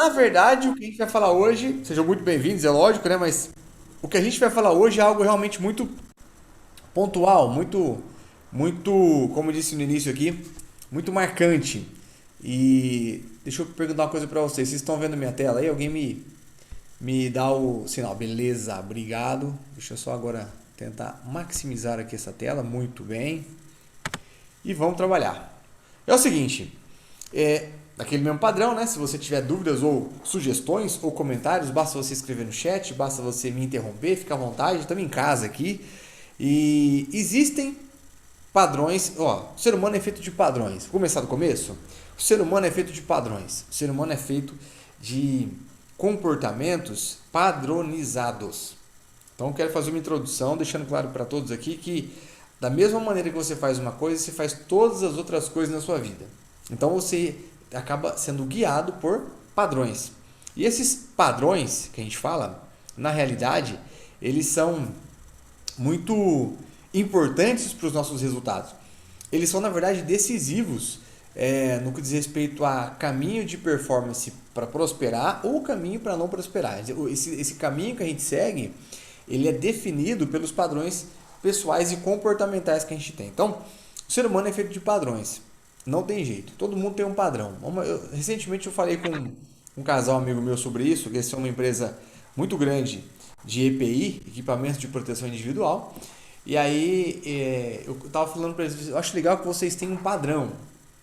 Na verdade, o que a gente vai falar hoje, sejam muito bem-vindos, é lógico, né? Mas o que a gente vai falar hoje é algo realmente muito pontual, muito, como eu disse no início aqui, muito marcante. E deixa eu perguntar uma coisa pra vocês. Vocês estão vendo minha tela aí? Alguém me dá o sinal. Beleza, obrigado. Deixa eu só agora tentar maximizar aqui essa tela. Muito bem. E vamos trabalhar. É o seguinte, aquele mesmo padrão, né? Se você tiver dúvidas ou sugestões ou comentários, basta você escrever no chat, basta você me interromper, fica à vontade, estamos em casa aqui. E existem padrões, ó, o ser humano é feito de padrões. Vou começar do começo? O ser humano é feito de padrões. O ser humano é feito de comportamentos padronizados. Então, eu quero fazer uma introdução, deixando claro para todos aqui que, da mesma maneira que você faz uma coisa, você faz todas as outras coisas na sua vida. Então, você acaba sendo guiado por padrões. E esses padrões que a gente fala, na realidade, eles são muito importantes para os nossos resultados. Eles são, na verdade, decisivos no que diz respeito a caminho de performance para prosperar ou caminho para não prosperar. Esse caminho que a gente segue, ele é definido pelos padrões pessoais e comportamentais que a gente tem. Então, o ser humano é feito de padrões. Não tem jeito. Todo mundo tem um padrão. Recentemente eu falei com um casal amigo meu sobre isso, que eles são uma empresa muito grande de EPI, equipamentos de proteção individual. E aí eu estava falando para eles, eu acho legal que vocês têm um padrão.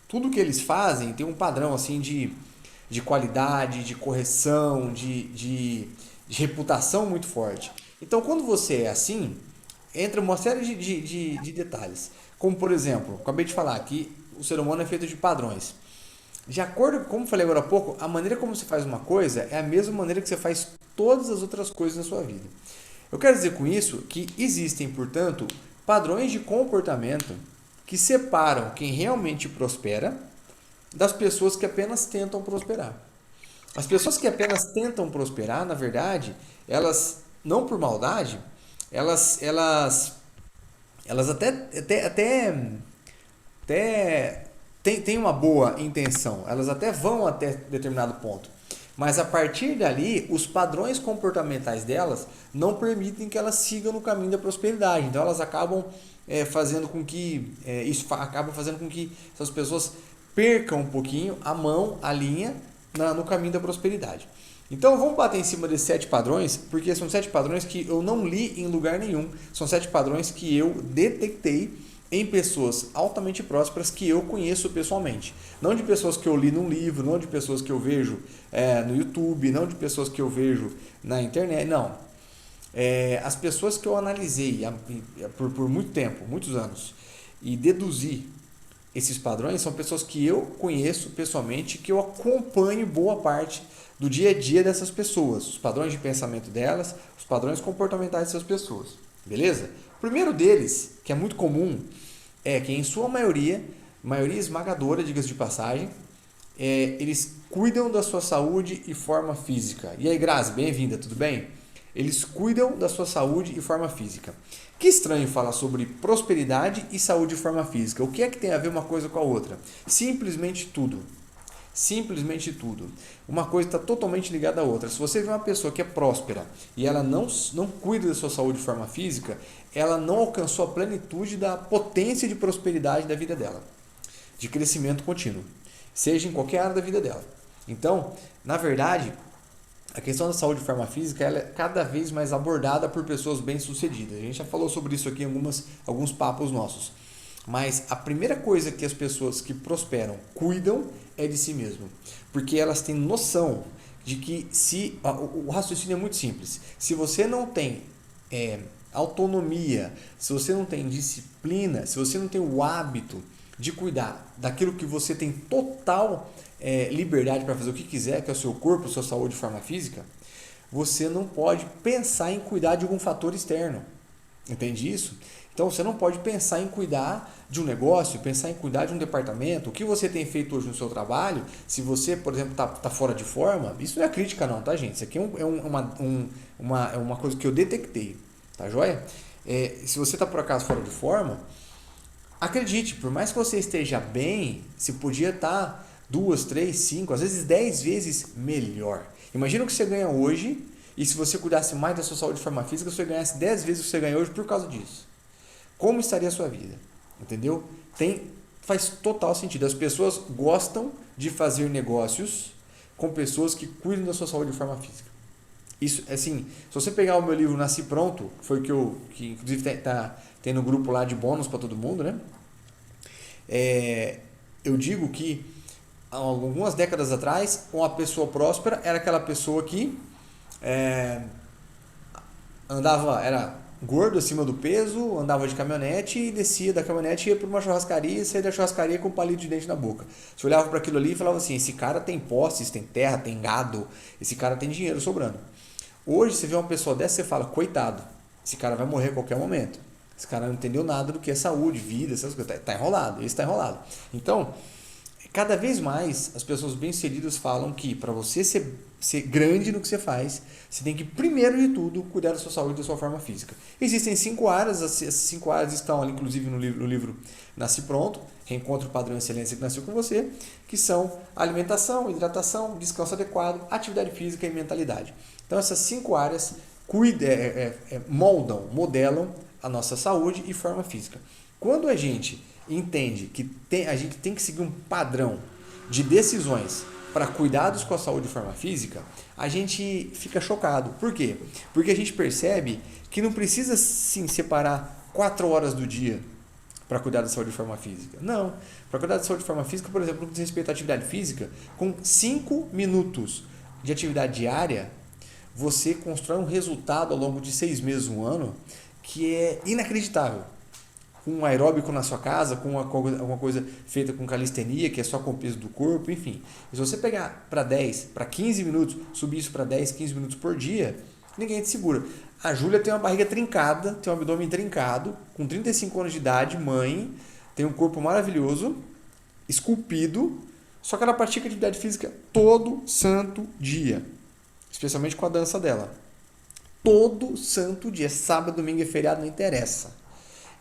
Tudo que eles fazem tem um padrão assim de qualidade, de correção, de reputação muito forte. Então, quando você é assim, entra uma série de detalhes. Como, por exemplo, acabei de falar que o ser humano é feito de padrões. De acordo com, como falei agora há pouco, a maneira como você faz uma coisa é a mesma maneira que você faz todas as outras coisas na sua vida. Eu quero dizer com isso que existem, portanto, padrões de comportamento que separam quem realmente prospera das pessoas que apenas tentam prosperar. As pessoas que apenas tentam prosperar, na verdade, elas, não por maldade, elas até tem uma boa intenção, elas até vão até determinado ponto. Mas a partir dali, os padrões comportamentais delas não permitem que elas sigam no caminho da prosperidade. Então elas acabam fazendo com que acaba fazendo com que essas pessoas percam um pouquinho a mão, a linha no caminho da prosperidade. Então vamos bater em cima desses 7 padrões, porque são 7 padrões que eu não li em lugar nenhum. São 7 padrões que eu detectei em pessoas altamente prósperas que eu conheço pessoalmente. Não de pessoas que eu li num livro, não de pessoas que eu vejo no YouTube, não de pessoas que eu vejo na internet, não. As pessoas que eu analisei por muito tempo, muitos anos, e deduzi esses padrões são pessoas que eu conheço pessoalmente, que eu acompanho boa parte do dia a dia dessas pessoas, os padrões de pensamento delas, os padrões comportamentais dessas pessoas. Beleza? O primeiro deles, que é muito comum, é que em sua maioria esmagadora, diga-se de passagem, eles cuidam da sua saúde e forma física. E aí, Grazi, bem-vinda, tudo bem? Eles cuidam da sua saúde e forma física. Que estranho falar sobre prosperidade e saúde e forma física. O que é que tem a ver uma coisa com a outra? Simplesmente tudo. Simplesmente tudo. Uma coisa está totalmente ligada à outra. Se você vê uma pessoa que é próspera e ela não cuida da sua saúde e forma física, ela não alcançou a plenitude da potência de prosperidade da vida dela, de crescimento contínuo, seja em qualquer área da vida dela. Então, na verdade, a questão da saúde e forma física ela é cada vez mais abordada por pessoas bem-sucedidas. A gente já falou sobre isso aqui em alguns papos nossos. Mas a primeira coisa que as pessoas que prosperam cuidam é de si mesmo. Porque elas têm noção de que se o raciocínio é muito simples. Se você não tem autonomia, se você não tem disciplina, se você não tem o hábito de cuidar daquilo que você tem total liberdade para fazer o que quiser, que é o seu corpo, a sua saúde e forma física, você não pode pensar em cuidar de algum fator externo. Entende isso? Então você não pode pensar em cuidar de um negócio, pensar em cuidar de um departamento. O que você tem feito hoje no seu trabalho, se você, por exemplo, está fora de forma, isso não é crítica não, tá gente? Isso aqui é uma coisa que eu detectei, tá joia? Se você está por acaso fora de forma, acredite, por mais que você esteja bem, você podia estar 2, 3, 5, às vezes 10 vezes melhor. Imagina o que você ganha hoje e se você cuidasse mais da sua saúde de forma física, você ganhasse 10 vezes o que você ganha hoje por causa disso. Como estaria a sua vida? Entendeu? Faz total sentido. As pessoas gostam de fazer negócios com pessoas que cuidam da sua saúde de forma física. Isso, assim, se você pegar o meu livro Nasci Pronto, foi que inclusive tem no grupo lá de bônus para todo mundo, né? Eu digo que algumas décadas atrás, uma pessoa próspera era aquela pessoa que era gordo, acima do peso, andava de caminhonete e descia da caminhonete, ia para uma churrascaria e saía da churrascaria com um palito de dente na boca. Você olhava para aquilo ali e falava assim, esse cara tem posses, tem terra, tem gado, esse cara tem dinheiro sobrando. Hoje você vê uma pessoa dessa e você fala, coitado, esse cara vai morrer a qualquer momento. Esse cara não entendeu nada do que é saúde, vida, essas coisas. Tá enrolado, esse tá enrolado. Então, cada vez mais as pessoas bem-sucedidas falam que para você ser grande no que você faz, você tem que, primeiro de tudo, cuidar da sua saúde e da sua forma física. Existem 5 áreas, essas 5 áreas estão ali, inclusive, no livro Nasci Pronto, Reencontre o Padrão de Excelência que Nasceu com Você, que são alimentação, hidratação, descanso adequado, atividade física e mentalidade. Então, essas 5 áreas modelam a nossa saúde e forma física. Quando a gente entende que a gente tem que seguir um padrão de decisões para cuidados com a saúde de forma física, a gente fica chocado. Por quê? Porque a gente percebe que não precisa sim separar 4 horas do dia para cuidar da saúde de forma física. Não. Para cuidar da saúde de forma física, por exemplo, no que diz respeito à atividade física, com 5 minutos de atividade diária, você constrói um resultado ao longo de 6 meses, 1 ano, que é inacreditável. Com um aeróbico na sua casa, com alguma coisa feita com calistenia, que é só com o peso do corpo, enfim. E se você pegar para 10, para 15 minutos, subir isso para 10, 15 minutos por dia, ninguém te segura. A Júlia tem uma barriga trincada, tem um abdômen trincado, com 35 anos de idade, mãe, tem um corpo maravilhoso, esculpido, só que ela pratica atividade física todo santo dia, especialmente com a dança dela. Todo santo dia, sábado, domingo e feriado, não interessa.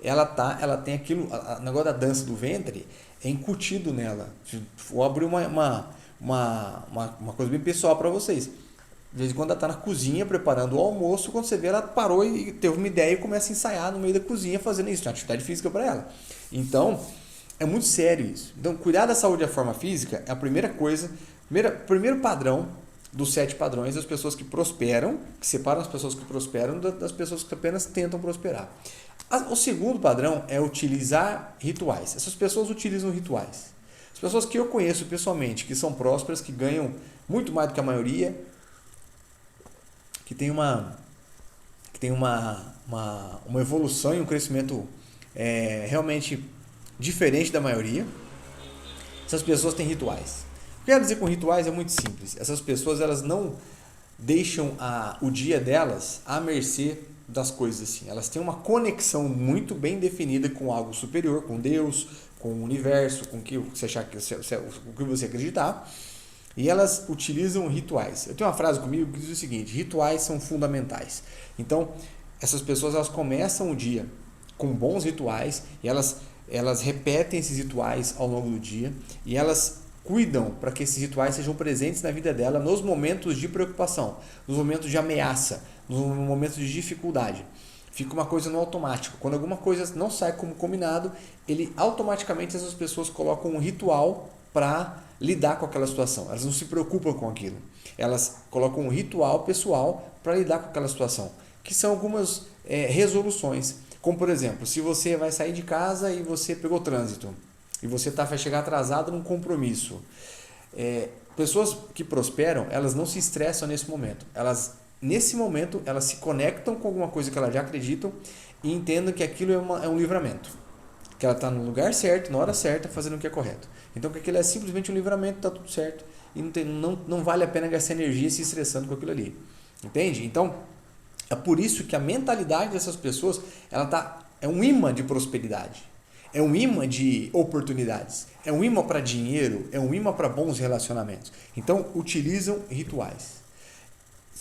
Ela tem aquilo, o negócio da dança do ventre é incutido nela. Vou abrir uma coisa bem pessoal para vocês. De vez em quando ela está na cozinha preparando o almoço, quando você vê ela parou e teve uma ideia e começa a ensaiar no meio da cozinha fazendo isso, uma atividade física para ela. Então, é muito sério isso. Então, cuidar da saúde da forma física é a primeira coisa, primeiro padrão dos 7 padrões das pessoas que prosperam, que separam as pessoas que prosperam das pessoas que apenas tentam prosperar. O segundo padrão é utilizar rituais. Essas pessoas utilizam rituais. As pessoas que eu conheço pessoalmente, que são prósperas, que ganham muito mais do que a maioria, que tem uma evolução e um crescimento realmente diferente da maioria, essas pessoas têm rituais. O que eu quero dizer com rituais é muito simples. Essas pessoas elas não deixam o dia delas à mercê das coisas assim. Elas têm uma conexão muito bem definida com algo superior, com Deus, com o universo, com o que você achar que o que você acreditar. E elas utilizam rituais. Eu tenho uma frase comigo que diz o seguinte: rituais são fundamentais. Então, essas pessoas elas começam o dia com bons rituais e elas repetem esses rituais ao longo do dia e elas cuidam para que esses rituais sejam presentes na vida dela nos momentos de preocupação, nos momentos de ameaça, nos momentos de dificuldade. Fica uma coisa no automático. Quando alguma coisa não sai como combinado, automaticamente essas pessoas colocam um ritual para lidar com aquela situação. Elas não se preocupam com aquilo. Elas colocam um ritual pessoal para lidar com aquela situação, que são algumas resoluções. Como, por exemplo, se você vai sair de casa e você pegou trânsito, e você vai chegar atrasado num compromisso. Pessoas que prosperam, elas não se estressam nesse momento. Nesse momento, elas se conectam com alguma coisa que elas já acreditam e entendam que aquilo é um livramento. Que ela está no lugar certo, na hora certa, fazendo o que é correto. Então, que aquilo é simplesmente um livramento, está tudo certo. E não vale a pena gastar energia se estressando com aquilo ali. Entende? Então, é por isso que a mentalidade dessas pessoas é um imã de prosperidade. É um imã de oportunidades, é um imã para dinheiro, é um imã para bons relacionamentos. Então, utilizam rituais.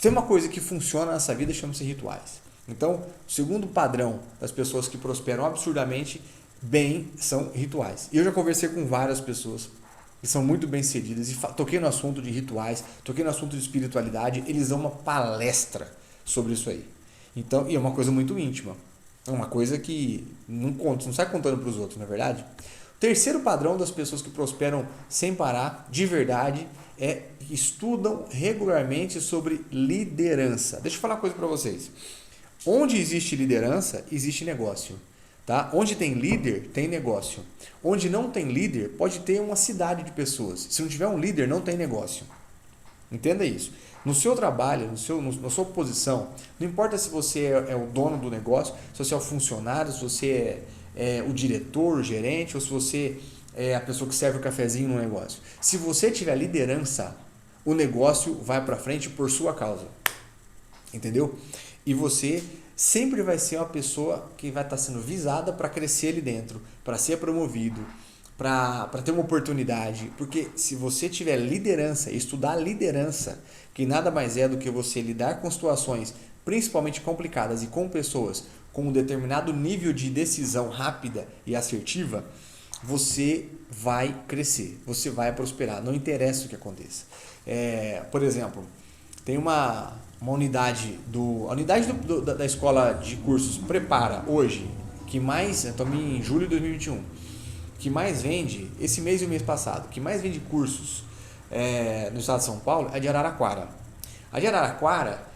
Tem uma coisa que funciona nessa vida, chama-se rituais. Então, o segundo padrão das pessoas que prosperam absurdamente bem são rituais. E eu já conversei com várias pessoas que são muito bem-sucedidas, e toquei no assunto de rituais, toquei no assunto de espiritualidade, eles dão uma palestra sobre isso aí. Então, e é uma coisa muito íntima. É uma coisa que não conta, não sai contando para os outros, não é verdade? O terceiro padrão das pessoas que prosperam sem parar, de verdade, é que estudam regularmente sobre liderança. Deixa eu falar uma coisa para vocês. Onde existe liderança, existe negócio. Tá? Onde tem líder, tem negócio. Onde não tem líder, pode ter uma cidade de pessoas. Se não tiver um líder, não tem negócio. Entenda isso. No seu trabalho, na sua posição, não importa se você é o dono do negócio, se você é o funcionário, se você é o diretor, o gerente, ou se você é a pessoa que serve o cafezinho no negócio. Se você tiver liderança, o negócio vai para frente por sua causa. Entendeu? E você sempre vai ser uma pessoa que vai estar sendo visada para crescer ali dentro, para ser promovido, para ter uma oportunidade. Porque se você tiver liderança, estudar liderança, que nada mais é do que você lidar com situações principalmente complicadas e com pessoas com um determinado nível de decisão rápida e assertiva, você vai crescer, você vai prosperar, não interessa o que aconteça. Por exemplo, tem uma unidade, da escola de cursos Prepara hoje, que mais, estamos em julho de 2021, que mais vende, esse mês e o mês passado, que mais vende cursos no estado de São Paulo é de Araraquara. A de Araraquara,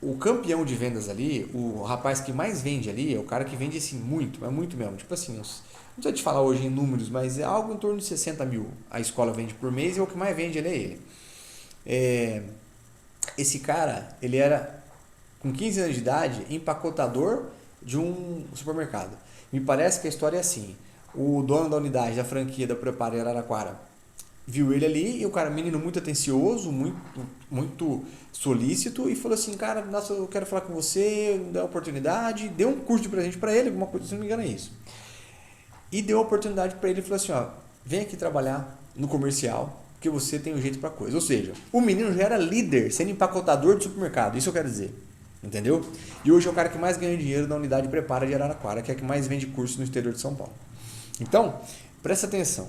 o campeão de vendas ali, o rapaz que mais vende ali, é o cara que vende assim muito, mas muito mesmo, tipo assim, não sei te falar hoje em números, mas é algo em torno de 60 mil a escola vende por mês e o que mais vende ali é ele. Esse cara, ele era, com 15 anos de idade, empacotador de um supermercado. Me parece que a história é assim, o dono da unidade, da franquia da Prepara em Araraquara, viu ele ali e o cara, menino muito atencioso, muito solícito, e falou assim, cara, nossa, eu quero falar com você, dá uma oportunidade, deu um curso de presente para ele, alguma coisa, se não me engano é isso. E deu a oportunidade para ele e falou assim, ó, vem aqui trabalhar no comercial, porque você tem um jeito para coisa. Ou seja, o menino já era líder, sendo empacotador de supermercado, isso eu quero dizer. Entendeu? E hoje é o cara que mais ganha dinheiro da unidade Prepara de Araraquara, que é a que mais vende curso no exterior de São Paulo. Então, presta atenção.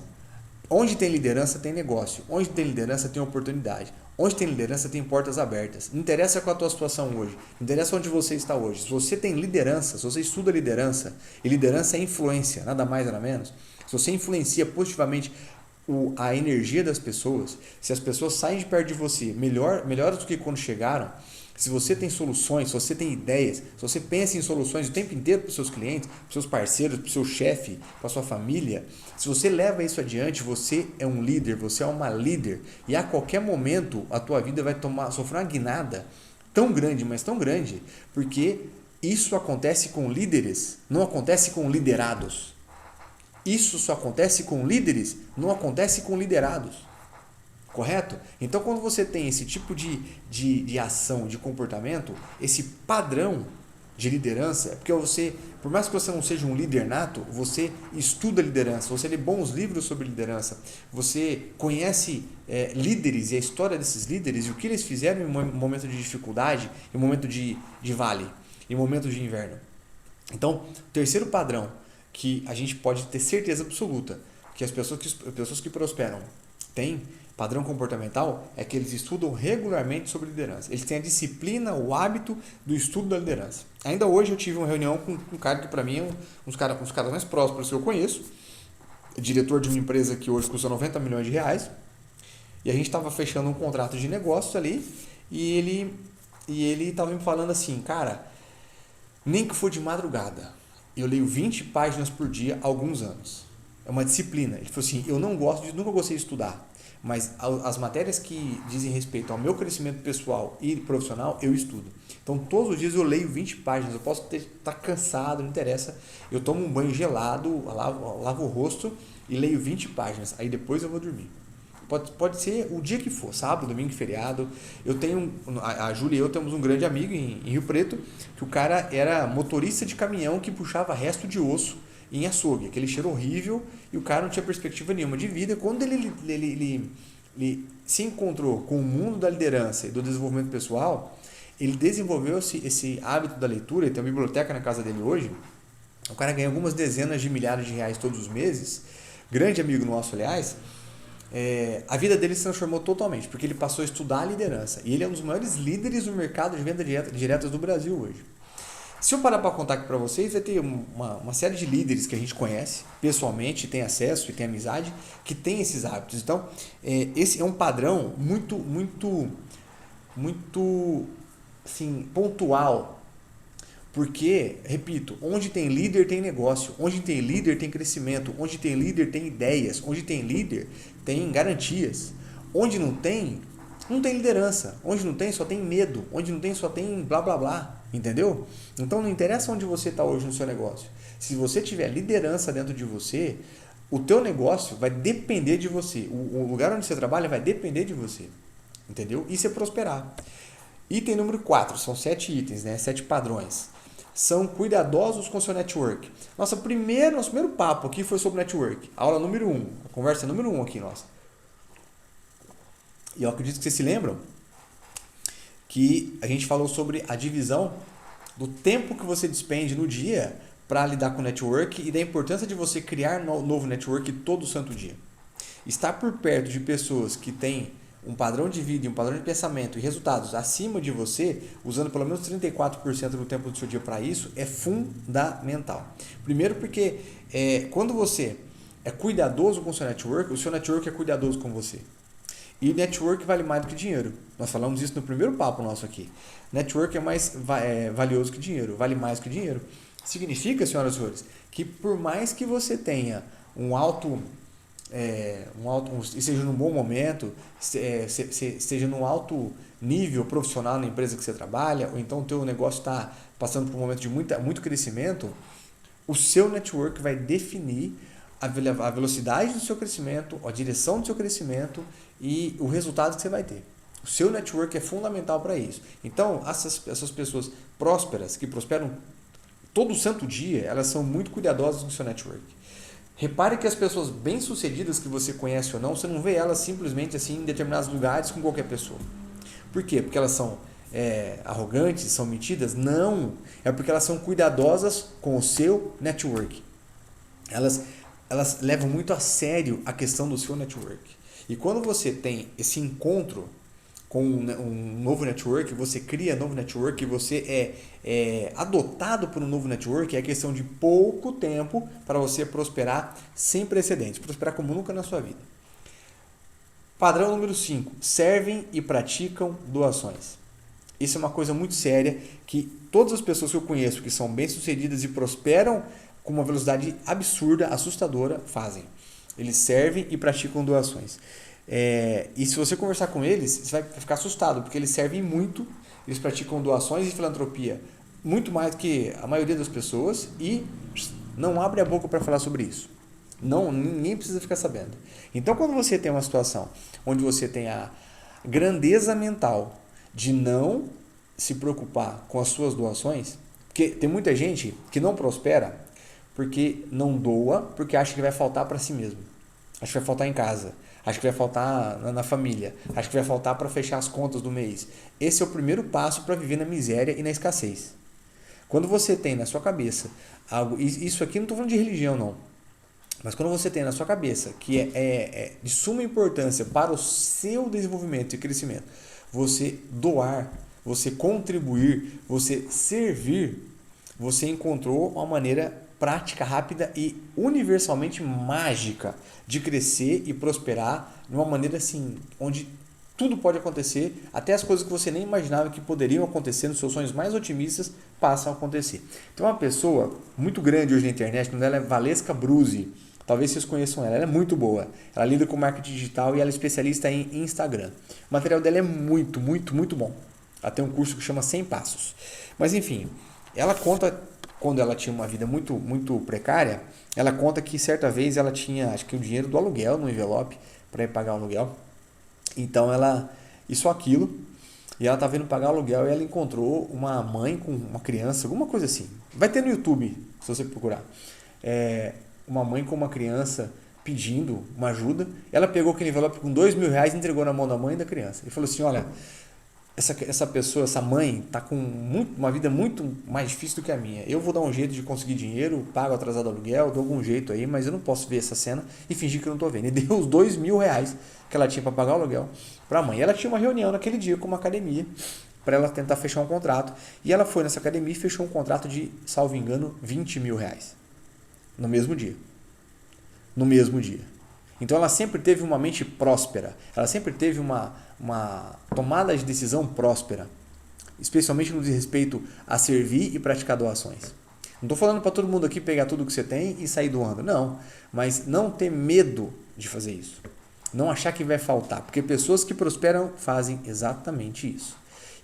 Onde tem liderança, tem negócio. Onde tem liderança, tem oportunidade. Onde tem liderança, tem portas abertas. Não interessa qual a tua situação hoje. Não interessa onde você está hoje. Se você tem liderança, se você estuda liderança, e liderança é influência, nada mais, nada menos. Se você influencia positivamente a energia das pessoas, se as pessoas saem de perto de você melhores do que quando chegaram, se você tem soluções, se você tem ideias, se você pensa em soluções o tempo inteiro para os seus clientes, para os seus parceiros, para o seu chefe, para a sua família, se você leva isso adiante, você é um líder, você é uma líder, e a qualquer momento a tua vida vai sofrer uma guinada tão grande, mas tão grande, porque isso acontece com líderes, não acontece com liderados. Isso só acontece com líderes, não acontece com liderados. Correto? Então, quando você tem esse tipo de ação, de comportamento, esse padrão de liderança, é porque você, por mais que você não seja um líder nato, você estuda liderança, você lê bons livros sobre liderança, você conhece líderes e a história desses líderes e o que eles fizeram em um momento de dificuldade, em um momento de vale, em um momento de inverno. Então, o terceiro padrão que a gente pode ter certeza absoluta que as pessoas que prosperam têm padrão comportamental é que eles estudam regularmente sobre liderança. Eles têm a disciplina, o hábito do estudo da liderança. Ainda hoje eu tive uma reunião com um cara que para mim é um dos caras mais próximos que eu conheço, diretor de uma empresa que hoje custa 90 milhões de reais, e a gente estava fechando um contrato de negócio ali, e ele estava me falando assim, cara, nem que for de madrugada, eu leio 20 páginas por dia há alguns anos. É uma disciplina. Ele falou assim, eu nunca gostei de estudar, mas as matérias que dizem respeito ao meu crescimento pessoal e profissional, eu estudo. Então, todos os dias eu leio 20 páginas, eu posso estar cansado, não interessa, eu tomo um banho gelado, lavo o rosto e leio 20 páginas, aí depois eu vou dormir. Pode ser o dia que for, sábado, domingo, feriado. A Júlia e eu temos um grande amigo em Rio Preto, que o cara era motorista de caminhão que puxava resto de osso em açougue, aquele cheiro horrível, e o cara não tinha perspectiva nenhuma de vida. Quando ele se encontrou com o mundo da liderança e do desenvolvimento pessoal, ele desenvolveu esse hábito da leitura. Ele tem uma biblioteca na casa dele hoje. O cara ganha algumas dezenas de milhares de reais todos os meses, grande amigo nosso, aliás, a vida dele se transformou totalmente, porque ele passou a estudar a liderança. E ele é um dos maiores líderes do mercado de venda diretas do Brasil hoje. Se eu parar para contar aqui para vocês, vai ter uma série de líderes que a gente conhece pessoalmente, tem acesso e tem amizade, que tem esses hábitos. Então, esse é um padrão muito assim, pontual. Porque, repito, onde tem líder tem negócio, onde tem líder tem crescimento, onde tem líder tem ideias, onde tem líder tem garantias. Onde não tem liderança. Onde não tem, só tem medo. Onde não tem, só tem blá blá blá. Entendeu? Então não interessa onde você está hoje no seu negócio. Se você tiver liderança dentro de você, o teu negócio vai depender de você. O lugar onde você trabalha vai depender de você. Entendeu? Isso é prosperar. Item número 4, são 7 itens, né? 7 padrões. São cuidadosos com seu network. Nosso primeiro papo aqui foi sobre network. Aula número 1, a conversa número 1 aqui, nossa. E eu acredito que vocês se lembram que a gente falou sobre a divisão do tempo que você despende no dia para lidar com o network e da importância de você criar novo network todo santo dia. Estar por perto de pessoas que têm um padrão de vida, um padrão de pensamento e resultados acima de você, usando pelo menos 34% do tempo do seu dia para isso, é fundamental. Primeiro porque quando você é cuidadoso com o seu network é cuidadoso com você. E network vale mais do que dinheiro. Nós falamos isso no primeiro papo nosso aqui. Network é mais valioso que dinheiro, vale mais que dinheiro. Significa, senhoras e senhores, que por mais que você tenha esteja num bom momento, esteja num alto nível profissional na empresa que você trabalha, ou então o teu negócio está passando por um momento de muito crescimento, o seu network vai definir a velocidade do seu crescimento, a direção do seu crescimento e o resultado que você vai ter. O seu network é fundamental para isso. Então, essas pessoas prósperas, que prosperam todo santo dia, elas são muito cuidadosas com o seu network. Repare que as pessoas bem-sucedidas que você conhece ou não, você não vê elas simplesmente assim em determinados lugares com qualquer pessoa. Por quê? Porque elas são arrogantes, são metidas? Não. É porque elas são cuidadosas com o seu network. Elas levam muito a sério a questão do seu network. E quando você tem esse encontro com um novo network, você cria novo network, você é adotado por um novo network, é questão de pouco tempo para você prosperar sem precedentes, prosperar como nunca na sua vida. Padrão número 5, servem e praticam doações. Isso é uma coisa muito séria que todas as pessoas que eu conheço que são bem-sucedidas e prosperam com uma velocidade absurda, assustadora, fazem. Eles servem e praticam doações. E se você conversar com eles, você vai ficar assustado, porque eles servem muito, eles praticam doações e filantropia muito mais do que a maioria das pessoas e não abre a boca para falar sobre isso. Não, ninguém precisa ficar sabendo. Então, quando você tem uma situação onde você tem a grandeza mental de não se preocupar com as suas doações, porque tem muita gente que não prospera porque não doa, porque acha que vai faltar para si mesmo. Acha que vai faltar em casa. Acho que vai faltar na família. Acho que vai faltar para fechar as contas do mês. Esse é o primeiro passo para viver na miséria e na escassez. Quando você tem na sua cabeça algo, isso aqui não estou falando de religião não, mas quando você tem na sua cabeça que é de suma importância para o seu desenvolvimento e crescimento, você doar, você contribuir, você servir, você encontrou uma maneira prática, rápida e universalmente mágica de crescer e prosperar de uma maneira assim, onde tudo pode acontecer, até as coisas que você nem imaginava que poderiam acontecer nos seus sonhos mais otimistas passam a acontecer. Tem uma pessoa muito grande hoje na internet, o nome dela é Valesca Bruzzi, talvez vocês conheçam ela é muito boa, ela lida com marketing digital e ela é especialista em Instagram. O material dela é muito bom, ela tem um curso que chama 100 Passos, mas enfim, ela conta quando ela tinha uma vida muito precária, ela conta que certa vez ela tinha, acho que o dinheiro do aluguel no envelope para ir pagar o aluguel. Então ela, isso aquilo, e ela estava indo pagar o aluguel e ela encontrou uma mãe com uma criança, alguma coisa assim. Vai ter no YouTube, se você procurar. Uma mãe com uma criança pedindo uma ajuda. Ela pegou aquele envelope com R$2.000 e entregou na mão da mãe e da criança. E falou assim, olha, essa pessoa, essa mãe, tá com uma vida muito mais difícil do que a minha. Eu vou dar um jeito de conseguir dinheiro, pago atrasado aluguel, dou algum jeito aí, mas eu não posso ver essa cena e fingir que eu não tô vendo. E deu os R$ 2.000 que ela tinha para pagar o aluguel para a mãe. E ela tinha uma reunião naquele dia com uma academia para ela tentar fechar um contrato. E ela foi nessa academia e fechou um contrato de, salvo engano, R$ 20.000 no mesmo dia. No mesmo dia. Então ela sempre teve uma mente próspera, ela sempre teve uma tomada de decisão próspera, especialmente no diz respeito a servir e praticar doações. Não estou falando para todo mundo aqui pegar tudo que você tem e sair doando, não. Mas não ter medo de fazer isso. Não achar que vai faltar, porque pessoas que prosperam fazem exatamente isso.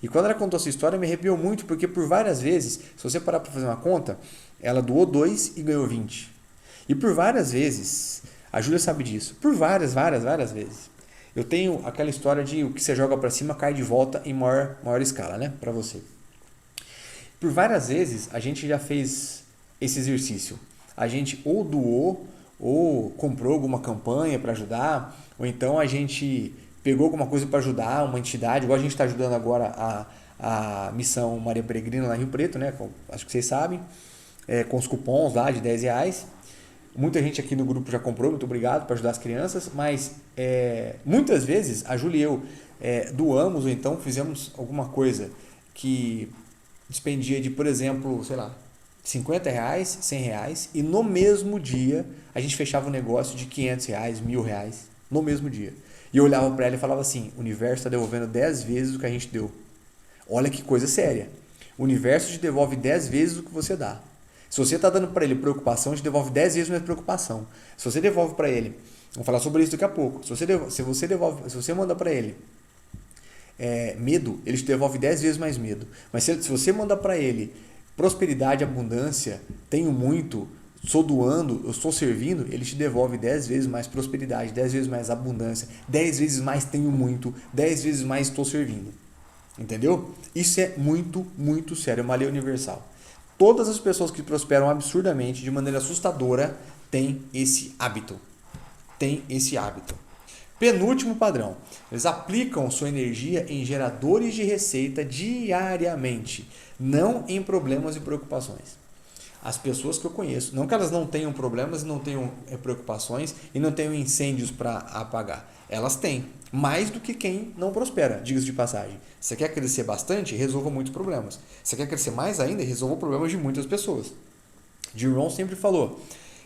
E quando ela contou essa história, me arrepiou muito, porque por várias vezes, se você parar para fazer uma conta, ela doou 2 e ganhou 20. E por várias vezes, a Júlia sabe disso, por várias vezes, eu tenho aquela história de o que você joga para cima cai de volta em maior escala, né, para você. Por várias vezes, a gente já fez esse exercício. A gente ou doou, ou comprou alguma campanha para ajudar, ou então a gente pegou alguma coisa para ajudar uma entidade, igual a gente está ajudando agora a Missão Maria Peregrina lá em Rio Preto, né? Acho que vocês sabem, com os cupons lá de R$ 10. Muita gente aqui no grupo já comprou, muito obrigado, para ajudar as crianças, mas muitas vezes a Júlia e eu doamos ou então fizemos alguma coisa que despendia de, por exemplo, sei lá, R$ 50, R$ 100, e no mesmo dia a gente fechava um negócio de R$ 500, R$ 1.000, no mesmo dia. E eu olhava para ela e falava assim, o universo está devolvendo 10 vezes o que a gente deu. Olha que coisa séria. O universo te devolve 10 vezes o que você dá. Se você está dando para ele preocupação, te devolve 10 vezes mais preocupação. Se você devolve para ele, vamos falar sobre isso daqui a pouco, se você manda para ele medo, ele te devolve 10 vezes mais medo. Mas se você mandar para ele prosperidade, abundância, tenho muito, estou doando, eu estou servindo, ele te devolve 10 vezes mais prosperidade, 10 vezes mais abundância, 10 vezes mais tenho muito, 10 vezes mais estou servindo. Entendeu? Isso é muito, muito sério, é uma lei universal. Todas as pessoas que prosperam absurdamente, de maneira assustadora, têm esse hábito. Penúltimo padrão. Eles aplicam sua energia em geradores de receita diariamente, não em problemas e preocupações. As pessoas que eu conheço, não que elas não tenham problemas, não tenham preocupações e não tenham incêndios para apagar. Elas têm, mais do que quem não prospera, diga-se de passagem. Você quer crescer bastante? Resolva muitos problemas. Você quer crescer mais ainda? Resolva problemas de muitas pessoas. Jim Rohn sempre falou,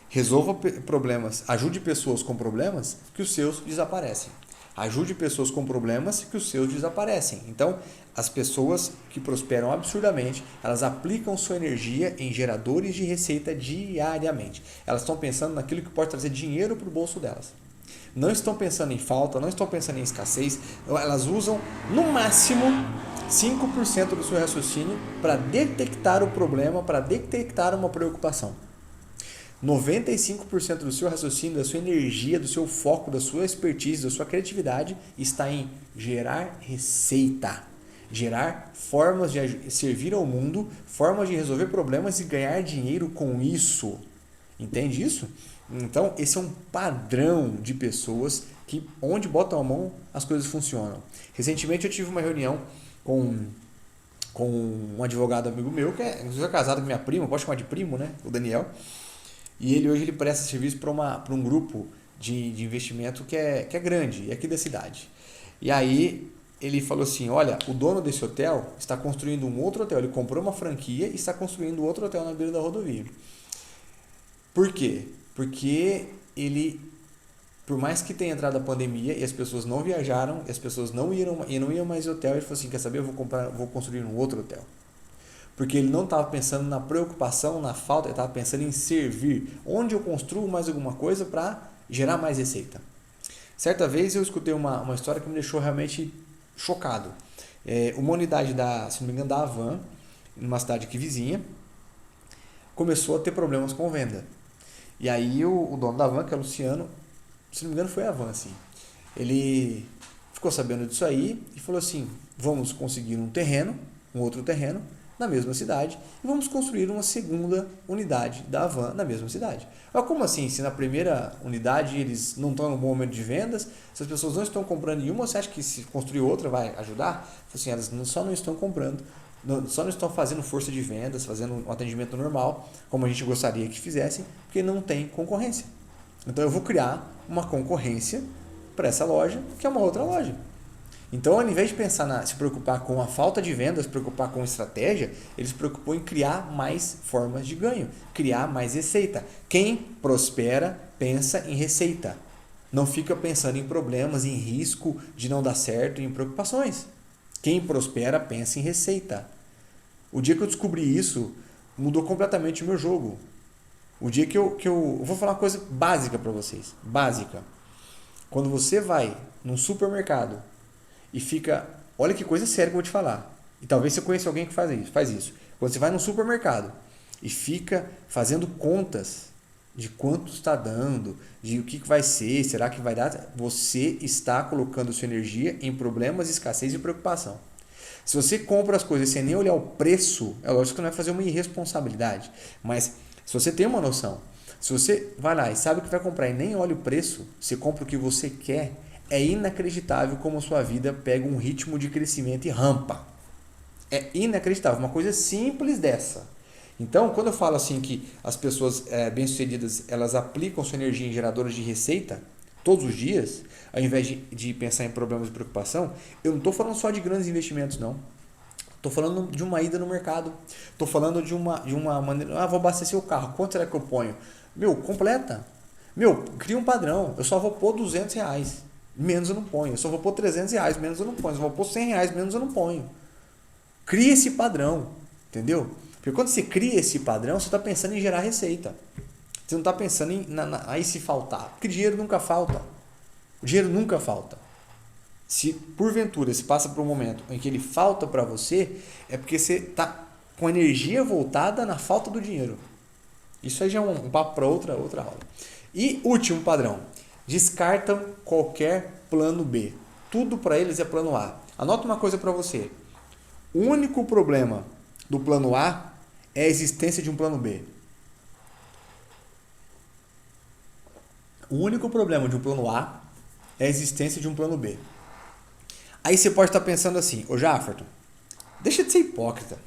resolva problemas, ajude pessoas com problemas que os seus desaparecem. Ajude pessoas com problemas que os seus desaparecem. Então, as pessoas que prosperam absurdamente, elas aplicam sua energia em geradores de receita diariamente. Elas estão pensando naquilo que pode trazer dinheiro para o bolso delas. Não estão pensando em falta, não estão pensando em escassez. Elas usam, no máximo, 5% do seu raciocínio para detectar o problema, para detectar uma preocupação. 95% do seu raciocínio, da sua energia, do seu foco, da sua expertise, da sua criatividade está em gerar receita, gerar formas de servir ao mundo, formas de resolver problemas e ganhar dinheiro com isso. Entende isso? Então, esse é um padrão de pessoas que, onde botam a mão, as coisas funcionam. Recentemente eu tive uma reunião com um advogado amigo meu, que é casado com minha prima, pode chamar de primo, né? O Daniel. E ele hoje presta serviço para um grupo de investimento que é grande, aqui da cidade. E aí ele falou assim, olha, o dono desse hotel está construindo um outro hotel. Ele comprou uma franquia e está construindo outro hotel na beira da rodovia. Por quê? Porque ele, por mais que tenha entrado a pandemia e as pessoas não viajaram, e as pessoas não iam mais ao hotel, ele falou assim, quer saber, eu vou construir um outro hotel. Porque ele não estava pensando na preocupação, na falta, ele estava pensando em servir. Onde eu construo mais alguma coisa para gerar mais receita. Certa vez eu escutei uma história que me deixou realmente chocado. Uma unidade se não me engano, da Havan, numa cidade aqui vizinha, começou a ter problemas com venda. E aí o dono da Havan, que é o Luciano, se não me engano foi a Havan, assim, ele ficou sabendo disso aí e falou assim, vamos conseguir um outro terreno, na mesma cidade e vamos construir uma segunda unidade da Havan na mesma cidade. Mas como assim? Se na primeira unidade eles não estão no bom momento de vendas, se as pessoas não estão comprando em uma, você acha que se construir outra vai ajudar? Assim, elas só não estão comprando, só não estão fazendo força de vendas, fazendo um atendimento normal, como a gente gostaria que fizessem, porque não tem concorrência. Então eu vou criar uma concorrência para essa loja, que é uma outra loja. Então, ao invés de pensar se preocupar com a falta de vendas, se preocupar com estratégia, ele se preocupou em criar mais formas de ganho, criar mais receita. Quem prospera, pensa em receita. Não fica pensando em problemas, em risco de não dar certo, em preocupações. Quem prospera, pensa em receita. O dia que eu descobri isso, mudou completamente o meu jogo. O dia que eu vou falar uma coisa básica para vocês. Básica. Quando você vai num supermercado e fica... Olha que coisa séria que eu vou te falar. E talvez você conheça alguém que faz isso. Quando você vai num supermercado e fica fazendo contas de quanto está dando, de o que vai ser, será que vai dar, você está colocando sua energia em problemas, escassez e preocupação. Se você compra as coisas sem nem olhar o preço, é lógico que não vai fazer uma irresponsabilidade. Mas se você tem uma noção, se você vai lá e sabe o que vai comprar e nem olha o preço, você compra o que você quer, é inacreditável como a sua vida pega um ritmo de crescimento e rampa. É inacreditável, uma coisa simples dessa. Então, quando eu falo assim que as pessoas bem-sucedidas, elas aplicam sua energia em geradores de receita todos os dias, ao invés de pensar em problemas e preocupação, eu não estou falando só de grandes investimentos, não. Estou falando de uma ida no mercado. Estou falando de uma maneira... vou abastecer o carro. Quanto será que eu ponho? Completa. Cria um padrão. Eu só vou pôr R$200. Menos eu não ponho. Eu só vou pôr R$300. Menos eu não ponho. Eu só vou pôr R$100. Menos eu não ponho. Cria esse padrão. Entendeu? Porque quando você cria esse padrão, você está pensando em gerar receita. Você não está pensando aí se faltar. Porque dinheiro nunca falta. O dinheiro nunca falta. Se porventura se passa por um momento em que ele falta para você, é porque você está com a energia voltada na falta do dinheiro. Isso aí já é um papo para outra aula. E último padrão. Descartam qualquer plano B. Tudo para eles é plano A. Anota uma coisa para você. O único problema do plano A é a existência de um plano B. O único problema de um plano A é a existência de um plano B. Aí você pode estar pensando assim, ô Jafferton, deixa de ser hipócrita.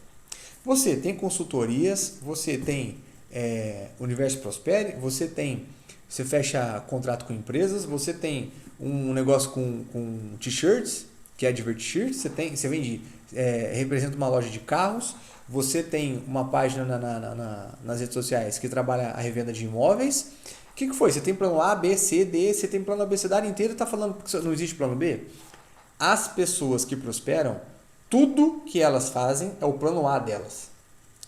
Você tem consultorias, você tem Universo Prospere, você fecha contrato com empresas, você tem um negócio com t-shirts, que é Advert Shirts, você vende, representa uma loja de carros, você tem uma página nas redes sociais que trabalha a revenda de imóveis. O que foi? Você tem plano A, B, C, D, você tem plano abecedário inteiro e está falando que não existe plano B? As pessoas que prosperam, tudo que elas fazem é o plano A delas.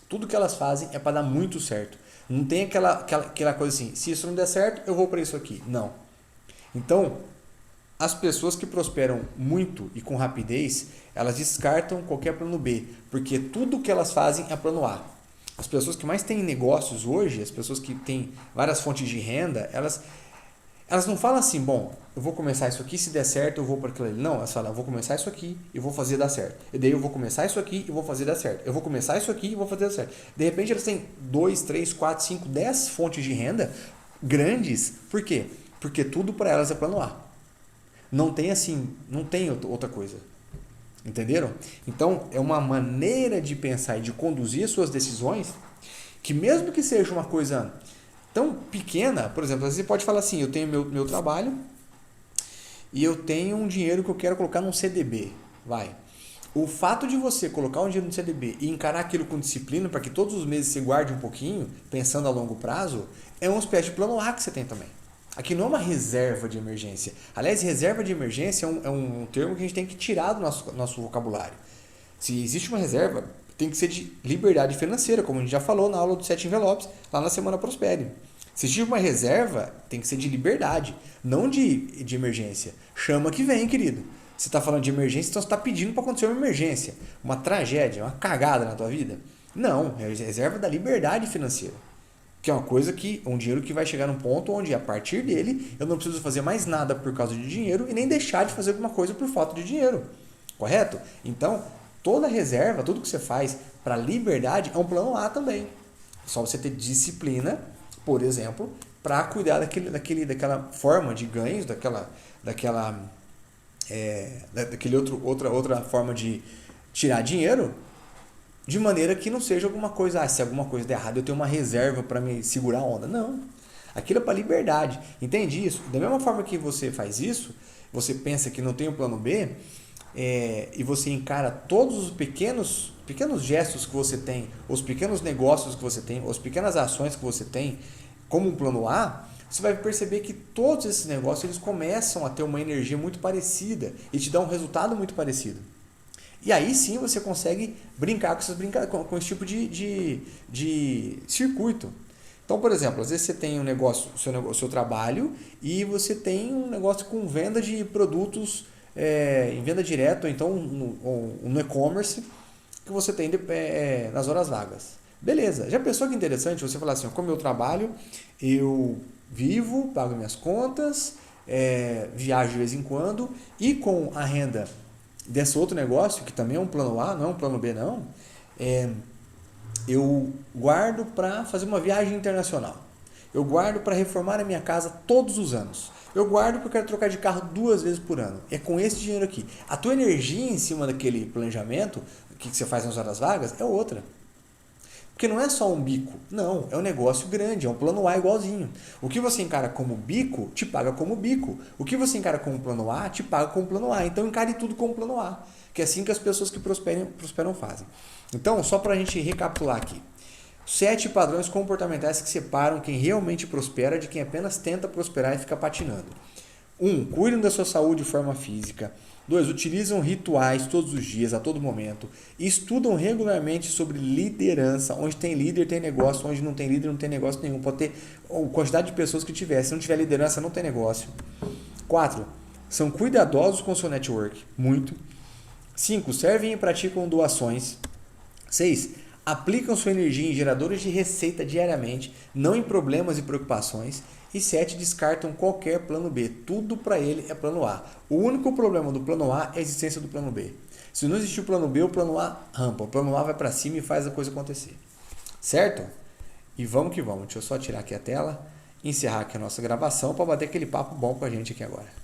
Tudo que elas fazem é para dar muito certo. Não tem aquela coisa assim, se isso não der certo, eu vou para isso aqui. Não. Então, as pessoas que prosperam muito e com rapidez, elas descartam qualquer plano B, porque tudo que elas fazem é plano A. As pessoas que mais têm negócios hoje, as pessoas que têm várias fontes de renda, elas não falam assim, bom, eu vou começar isso aqui, se der certo eu vou para aquilo ali. Não, elas falam, eu vou começar isso aqui e vou fazer dar certo. E daí eu vou começar isso aqui e vou fazer dar certo. Eu vou começar isso aqui e vou fazer dar certo. De repente elas têm 2, 3, 4, 5, 10 fontes de renda grandes. Por quê? Porque tudo para elas é plano A. Não tem outra coisa. Entenderam? Então, é uma maneira de pensar e de conduzir suas decisões que mesmo que seja uma coisa tão pequena, por exemplo, você pode falar assim, eu tenho meu trabalho e eu tenho um dinheiro que eu quero colocar num CDB. O fato de você colocar um dinheiro no CDB e encarar aquilo com disciplina para que todos os meses você guarde um pouquinho, pensando a longo prazo, é uma espécie de plano A que você tem também. Aqui não é uma reserva de emergência. Aliás, reserva de emergência é um termo que a gente tem que tirar do nosso vocabulário. Se existe uma reserva, tem que ser de liberdade financeira, como a gente já falou na aula dos 7 envelopes, lá na Semana Prospere. Se existe uma reserva, tem que ser de liberdade, não de emergência. Chama que vem, querido. Você está falando de emergência, então você está pedindo para acontecer uma emergência, uma tragédia, uma cagada na tua vida. Não, é reserva da liberdade financeira. Que é um dinheiro que vai chegar num ponto onde, a partir dele, eu não preciso fazer mais nada por causa de dinheiro e nem deixar de fazer alguma coisa por falta de dinheiro. Correto? Então, Toda reserva, tudo que você faz para liberdade é um plano A também. É só você ter disciplina, por exemplo, para cuidar daquela forma de ganhos, outra forma de tirar dinheiro, de maneira que não seja alguma coisa, se alguma coisa der errado, eu tenho uma reserva para me segurar a onda. Não. Aquilo é para liberdade. Entende isso? Da mesma forma que você faz isso, você pensa que não tem o plano B, e você encara todos os pequenos gestos que você tem, os pequenos negócios que você tem, as pequenas ações que você tem, como um plano A, você vai perceber que todos esses negócios eles começam a ter uma energia muito parecida e te dão um resultado muito parecido. E aí sim você consegue brincar com esse tipo de circuito. Então, por exemplo, às vezes você tem um negócio, o seu trabalho, e você tem um negócio com venda de produtos em venda direta, ou então no e-commerce, que você tem nas horas vagas. Beleza, já pensou que interessante você falar assim, com o meu trabalho, eu vivo, pago minhas contas, viajo de vez em quando, e com a renda desse outro negócio, que também é um plano A, não é um plano B não, eu guardo para fazer uma viagem internacional. Eu guardo para reformar a minha casa todos os anos. Eu guardo porque eu quero trocar de carro 2 vezes por ano. É com esse dinheiro aqui. A tua energia em cima daquele planejamento, que você faz nas horas vagas, é outra. Porque não é só um bico. Não, é um negócio grande, é um plano A igualzinho. O que você encara como bico, te paga como bico. O que você encara como plano A, te paga como plano A. Então encare tudo como plano A. Que é assim que as pessoas que prosperam fazem. Então, só para a gente recapitular aqui. 7 padrões comportamentais que separam quem realmente prospera de quem apenas tenta prosperar e fica patinando. 1. Cuidam da sua saúde de forma física. 2. Utilizam rituais todos os dias, a todo momento. Estudam regularmente sobre liderança. Onde tem líder, tem negócio. Onde não tem líder, não tem negócio nenhum. Pode ter a quantidade de pessoas que tiver. Se não tiver liderança, não tem negócio. 4. São cuidadosos com o seu network. Muito. 5. Servem e praticam doações. 6. Aplicam sua energia em geradores de receita diariamente, não em problemas e preocupações. E 7. Descartam qualquer plano B. Tudo para ele é plano A. O único problema do plano A é a existência do plano B. Se não existir o plano B, o plano A rampa. O plano A vai para cima e faz a coisa acontecer. Certo? E vamos que vamos. Deixa eu só tirar aqui a tela, encerrar aqui a nossa gravação para bater aquele papo bom com a gente aqui agora.